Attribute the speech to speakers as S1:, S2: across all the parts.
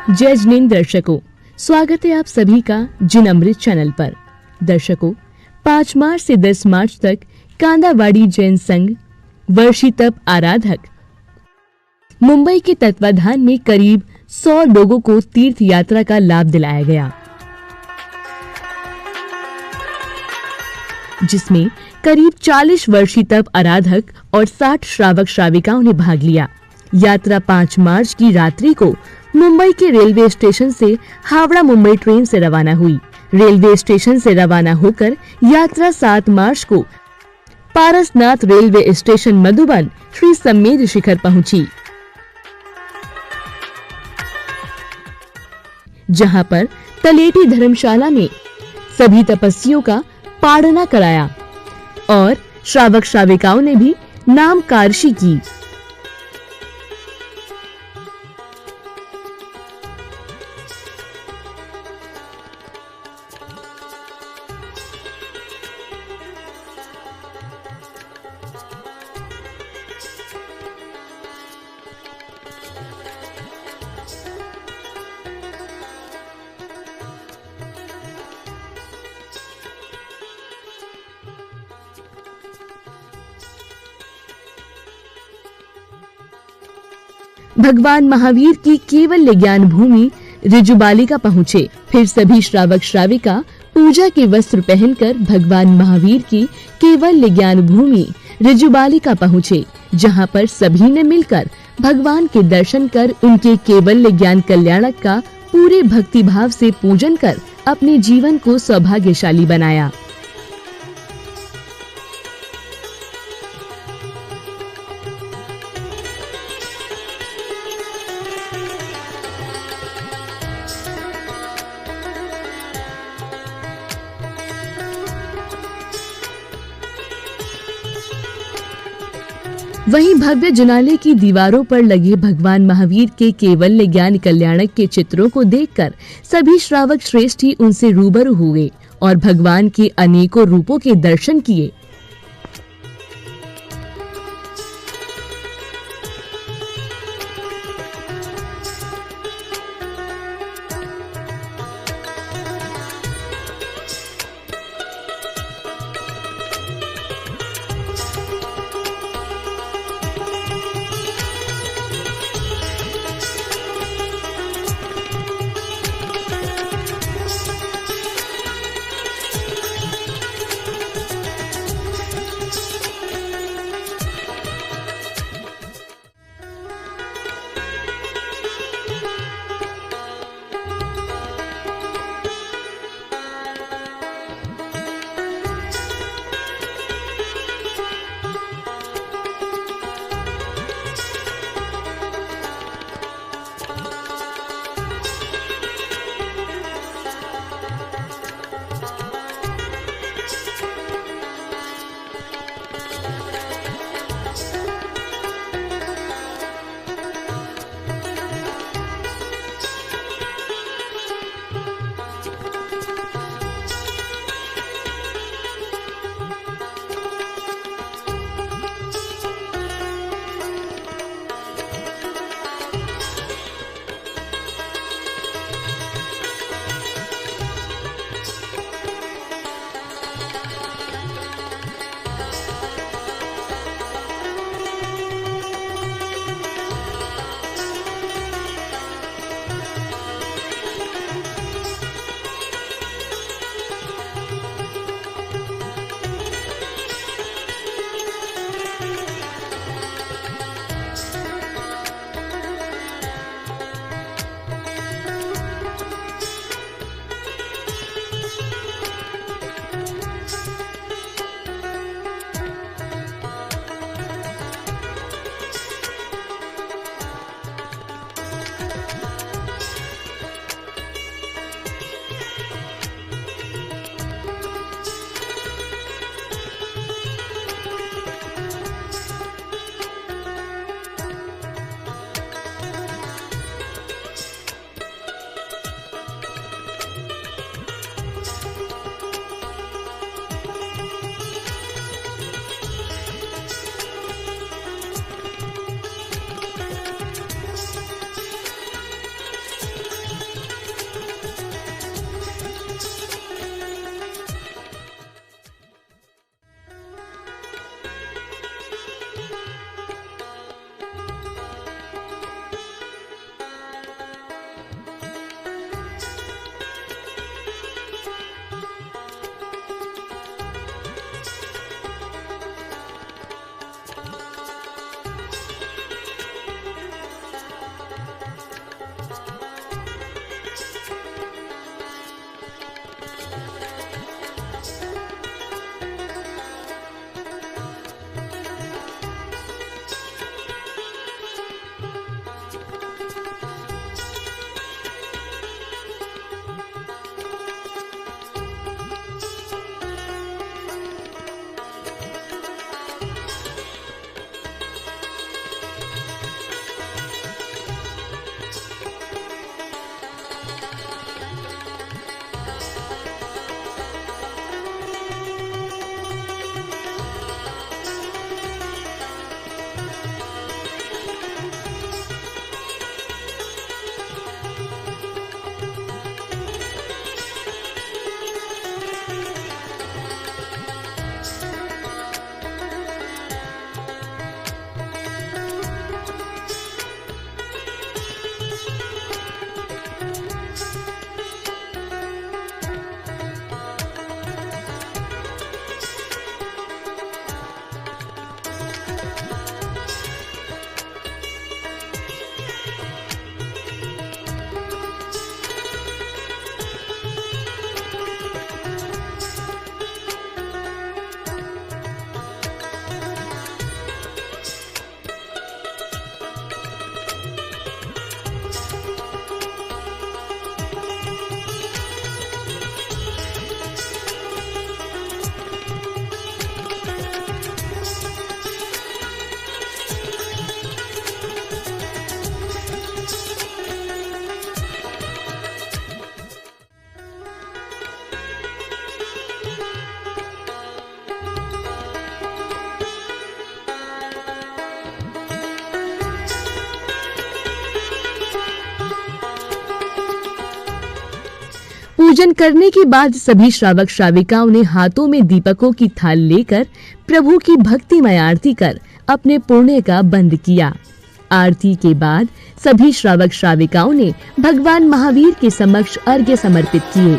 S1: जय जिनेंद्र दर्शकों, स्वागत है आप सभी का जिन अमृत चैनल पर। दर्शकों, 5 मार्च से 10 मार्च तक कांदावाड़ी जैन संघ वर्षी तप आराधक मुंबई के तत्वाधान में करीब 100 लोगों को तीर्थ यात्रा का लाभ दिलाया गया, जिसमें करीब 40 वर्षी तप आराधक और 60 श्रावक श्राविकाओं ने भाग लिया। यात्रा 5 मार्च की रात्रि को मुंबई के रेलवे स्टेशन से हावड़ा मुंबई ट्रेन से रवाना हुई। रेलवे स्टेशन से रवाना होकर यात्रा 7 मार्च को पारसनाथ रेलवे स्टेशन मधुबन श्री समेध शिखर पहुंची, जहां पर तलेटी धर्मशाला में सभी तपस्वियों का पाड़ना कराया और श्रावक श्राविकाओं ने भी नाम कारशी की। भगवान महावीर की केवल ज्ञान भूमि ऋजुबालिका पहुँचे। फिर सभी श्रावक श्राविका पूजा के वस्त्र पहनकर भगवान महावीर की केवल ज्ञान भूमि ऋजुबालिका पहुँचे, जहाँ पर सभी ने मिलकर भगवान के दर्शन कर उनके केवल ज्ञान कल्याणक का पूरे भक्ति भाव से पूजन कर अपने जीवन को सौभाग्यशाली बनाया। वहीं भव्य जिनालय की दीवारों पर लगे भगवान महावीर के केवल ज्ञान कल्याणक के चित्रों को देखकर सभी श्रावक श्रेष्ठ ही उनसे रूबरू हुए और भगवान के अनेकों रूपों के दर्शन किए। पूजन करने के बाद सभी श्रावक श्राविकाओं ने हाथों में दीपकों की थाल लेकर प्रभु की भक्तिमय आरती कर अपने पुण्य का बंद किया। आरती के बाद सभी श्रावक श्राविकाओं ने भगवान महावीर के समक्ष अर्घ्य समर्पित किए।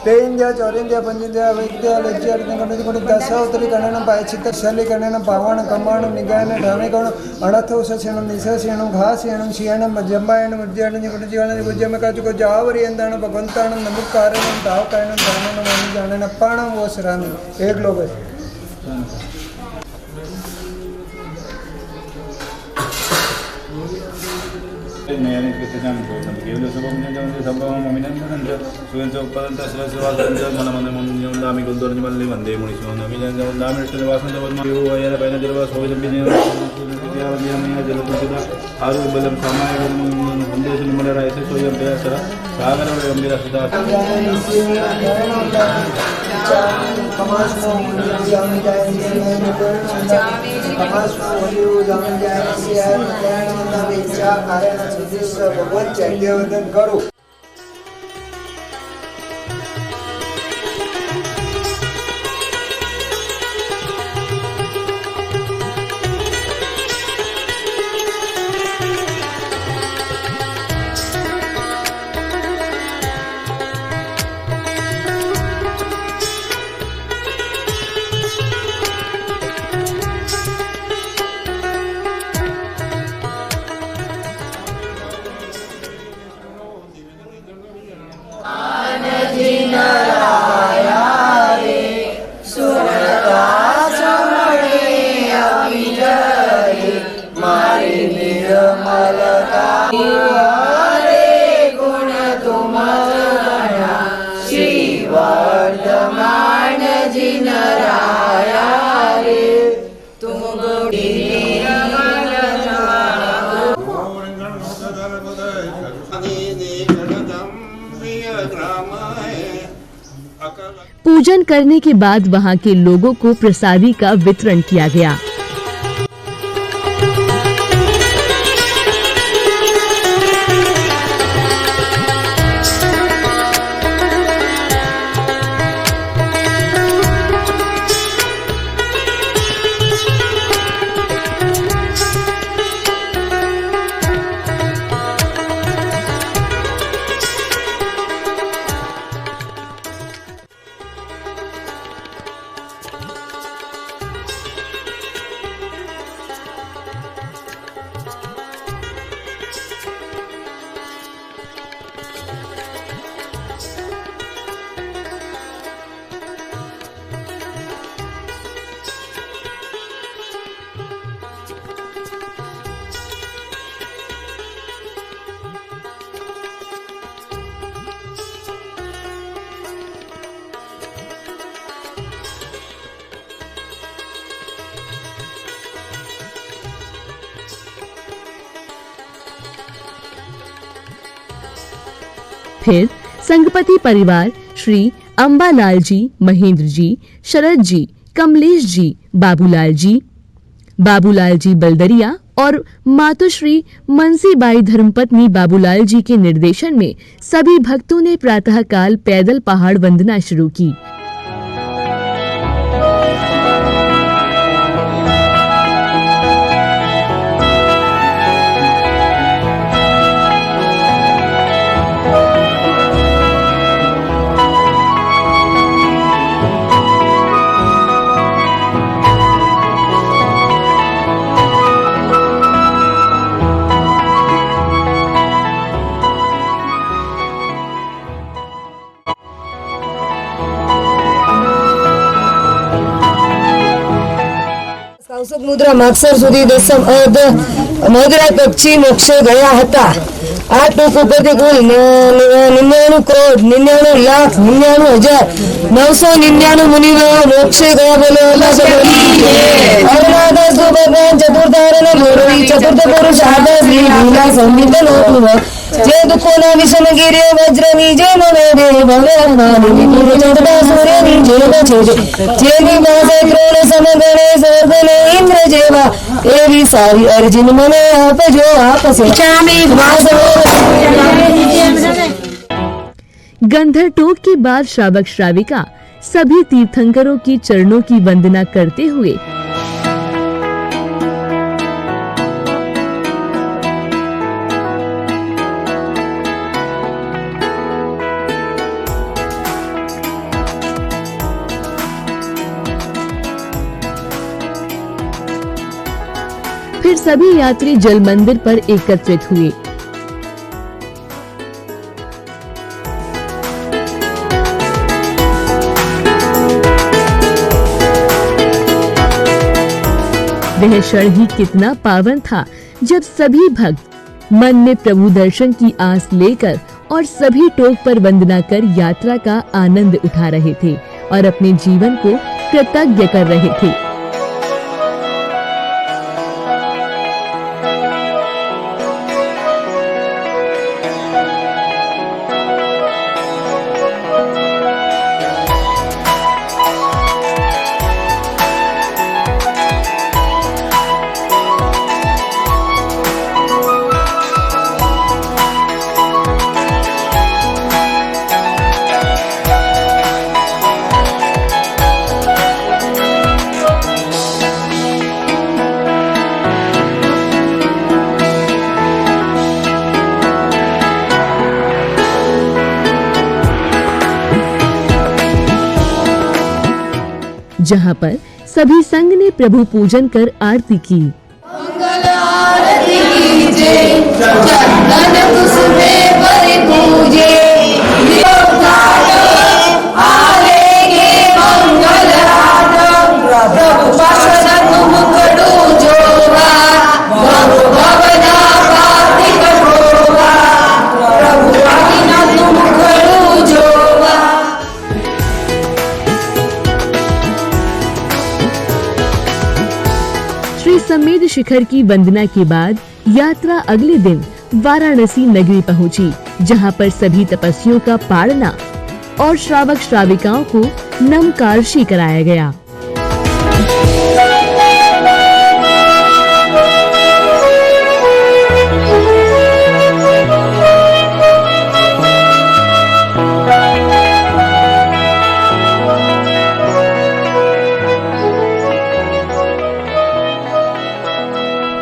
S2: पेन्द्या चौरेन्द्या पंचेन्द्या वैद्या लज्जार्दशोत्तरी कण्णनं पायचित्तशैली कण्णनं पावनं कम्माणं निगायनं ढामेकणं अणथोषणं निशेषणं घासीणं शीयणं जम्बायणं उज्जयणं गुणजीवनं गुज्जमकाचुको जावरियन्ताणं भगवन्ताणं नमुकारणं दावकारणं दाननं मनुजाणं पाणं वोसरामि एक लोग है। ભગવાન ચૈત્યવંદન કરો.
S1: पूजन करने के बाद वहां के लोगों को प्रसादी का वितरण किया गया। फिर संघपति परिवार श्री अंबालाल जी, महेंद्र जी, शरद जी, कमलेश जी, बाबूलाल जी बलदरिया और मातोश्री मनसीबाई धर्मपत्नी बाबूलाल जी के निर्देशन में सभी भक्तों ने प्रातःकाल पैदल पहाड़ वंदना शुरू की।
S3: કૌશિક મુદ્રા માગસર સુધી દસમ અર્ધ મોગરા પક્ષી મોક્ષે ગયા હતા। આ ટૂંક ઉપરથી કુલ 99 કરોડ 99 લાખ 99,999 મુનિઓ મોક્ષે ગયા બોલે અરુણાદાસ ભગવાન ચતુર્ધારણ ગોરવી ચતુર્થ પુરુષ આદા શ્રી લીલા સંગીત નોતુવ જે દુઃખોના વિષમ ગીર્ય વજ્રની જે મને દે ભગવાની પૂર્વ ચંદ્રતા સૂર્યની જેવ છે જેની પાસે ક્રોણ સમગણે સ્વર્ગને ઇન્દ્ર જેવા એવી સારી અર્જુન મને આપજો આપશે।
S1: गंधर टोक के बाद श्रावक श्राविका सभी तीर्थंकरों की चरणों की वंदना करते हुए फिर सभी यात्री जल मंदिर पर एकत्रित हुए। वह क्षण ही कितना पावन था जब सभी भक्त मन में प्रभु दर्शन की आस लेकर और सभी टोक पर वंदना कर यात्रा का आनंद उठा रहे थे और अपने जीवन को कृतज्ञ कर रहे थे। जहाँ पर सभी संघ ने प्रभु पूजन कर आरती की।
S3: मंगल आरती कीजे, चंदन कुसुमे बरि पूजे, आलेगे मंगल हाट, प्रभु पाशन तुम कड़ू जोगा, प्रभु भवना पाति कठोगा, प्रभु आज्ञा तुम कड़ू जोगा।
S1: श्री समेध शिखर की वंदना के बाद यात्रा अगले दिन वाराणसी नगरी पहुंची, जहां पर सभी तपस्वियों का पाड़ना और श्रावक श्राविकाओं को नमकारशी कराया गया।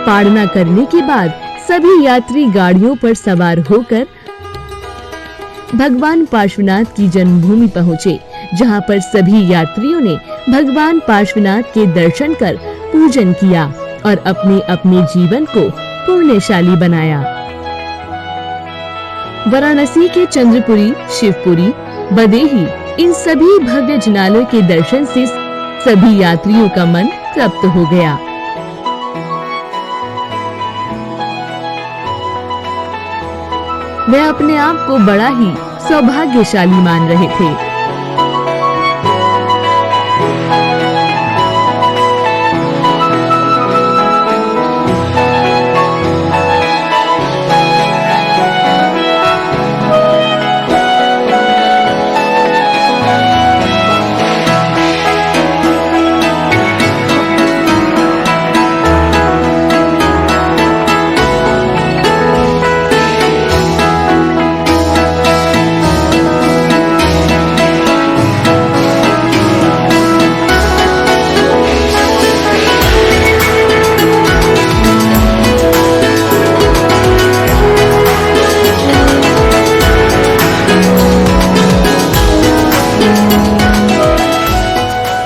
S1: पाड़ना करने के बाद सभी यात्री गाड़ियों पर सवार होकर भगवान पार्श्वनाथ की जन्मभूमि पहुंचे, जहां पर सभी यात्रियों ने भगवान पार्श्वनाथ के दर्शन कर पूजन किया और अपने अपने जीवन को पुण्यशाली बनाया। वाराणसी के चंद्रपुरी, शिवपुरी, बदेही इन सभी भव्य जिनालयों के दर्शन से सभी यात्रियों का मन तृप्त हो गया। वे अपने आप को बड़ा ही सौभाग्यशाली मान रहे थे।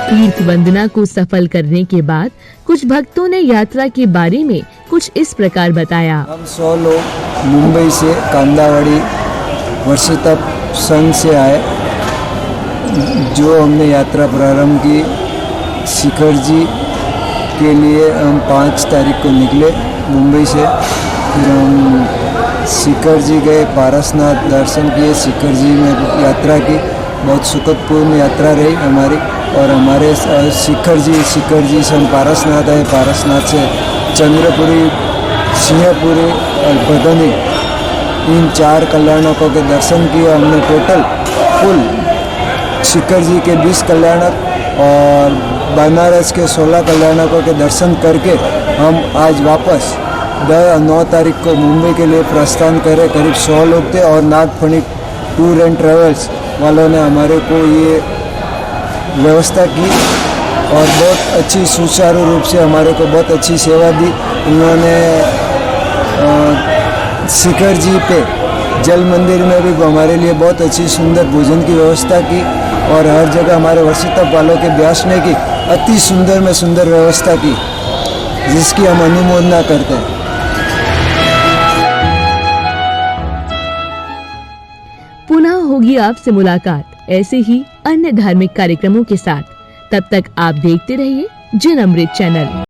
S1: तीर्थ वंदना को सफल करने के बाद कुछ भक्तों ने यात्रा के बारे में कुछ इस प्रकार बताया।
S2: हम 100 लोग मुंबई से कांदावाड़ी वर्षितप संघ से आए, जो हमने यात्रा प्रारंभ की। शिखर जी के लिए हम 5 तारीख को निकले मुंबई से। फिर हम शिखर जी गए, पारसनाथ दर्शन किए, शिखर जी में यात्रा की। बहुत सुखदपूर्ण यात्रा रही हमारी। और हमारे शिखर जी से हम पारसनाथ आए, पारसनाथ से चंद्रपुरी, सिंहपुरी और बदनी, इन 4 कल्याणकों के दर्शन किए हमने। टोटल कुल शिखर जी के 20 कल्याणक और बनारस के 16 कल्याणकों के दर्शन करके हम आज वापस 9 तारीख को मुंबई के लिए प्रस्थान करे। करीब 100 लोग थे और नागफणिक टूर एंड ट्रेवल्स वालों ने हमारे को ये व्यवस्था की और बहुत अच्छी सुचारू रूप से हमारे को बहुत अच्छी सेवा दी। उन्होंने शिखर जी पे जल मंदिर में भी हमारे लिए बहुत अच्छी सुंदर भोजन की व्यवस्था की और हर जगह हमारे वर्षितप वालों के बैठने की अति सुंदर में सुंदर व्यवस्था की, जिसकी हम अनुमोदना करते हैं।
S1: पुनः होगी आपसे मुलाकात ऐसे ही अन्य धार्मिक कार्यक्रमों के साथ। तब तक आप देखते रहिए जन अमृत चैनल।